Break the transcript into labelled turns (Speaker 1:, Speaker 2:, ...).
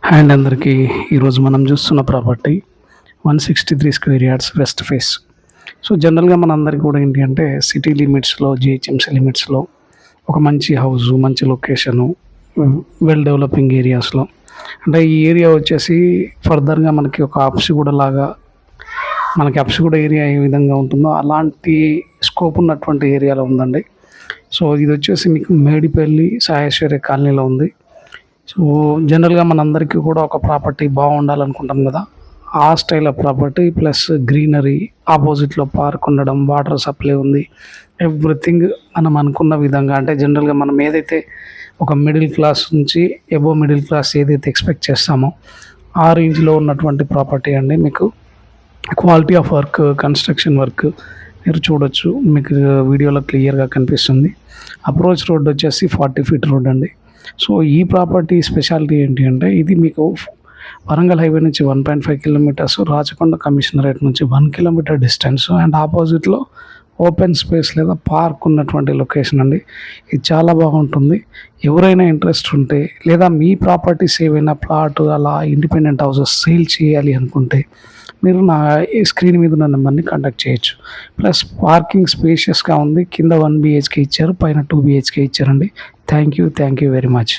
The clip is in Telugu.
Speaker 1: హాయ్ అండి అందరికీ. ఈరోజు మనం చూస్తున్న property 163 square yards west face. So జనరల్గా మనందరికీ కూడా ఏంటి అంటే సిటీ లిమిట్స్లో, జిహెచ్ఎంసీ లిమిట్స్లో ఒక మంచి హౌస్, మంచి లొకేషను, వెల్ డెవలపింగ్ ఏరియాస్లో, అంటే ఈ ఏరియా వచ్చేసి ఫర్దర్గా మనకి ఒక అప్సిగూడ లాగా, మనకి అప్సిగూడ ఏరియా ఏ విధంగా ఉంటుందో అలాంటి స్కోప్ ఉన్నటువంటి ఏరియాలో ఉందండి. సో ఇది వచ్చేసి మీకు మేడిపల్లి సాయేశ్వర్య కాలనీలో ఉంది. సో జనరల్గా మనందరికీ కూడా ఒక ప్రాపర్టీ బాగుండాలనుకుంటాం కదా, ఆ style of property plus greenery, ఆపోజిట్లో పార్క్ ఉండడం, వాటర్ సప్లై ఉంది, ఎవ్రీథింగ్ మనం అనుకున్న విధంగా. అంటే జనరల్గా మనం ఏదైతే ఒక మిడిల్ క్లాస్ నుంచి ఎబో మిడిల్ క్లాస్ ఏదైతే ఎక్స్పెక్ట్ చేస్తామో ఆ రేంజ్లో ఉన్నటువంటి ప్రాపర్టీ అండి. మీకు quality of work, construction work మీరు చూడొచ్చు, మీకు వీడియోలో క్లియర్గా కనిపిస్తుంది. అప్రోచ్ రోడ్ వచ్చేసి 40 ఫీట్ రోడ్ అండి. సో ఈ ప్రాపర్టీ స్పెషాలిటీ ఏంటి అంటే ఇది మీకు వరంగల్ హైవే నుంచి 1.5 కిలోమీటర్స్, రాచకొండ కమిషనరేట్ నుంచి 1 కిలోమీటర్ డిస్టెన్స్, అండ్ ఆపోజిట్లో ఓపెన్ స్పేస్ లేదా పార్క్ ఉన్నటువంటి లొకేషన్ అండి. ఇది చాలా బాగుంటుంది. ఎవరైనా ఇంట్రెస్ట్ ఉంటే లేదా మీ ప్రాపర్టీస్ ఏవైనా ప్లాట్ అలా ఇండిపెండెంట్ హౌసెస్ సేల్ చేయాలి అనుకుంటే మీరు నా స్క్రీన్ మీద ఉన్న నెంబర్ని కాంటాక్ట్ చేయొచ్చు. ప్లస్ పార్కింగ్ స్పేషియస్గా ఉంది. కింద 1 BHK ఇచ్చారు, పైన 2 BHK ఇచ్చారండి. Thank you very much.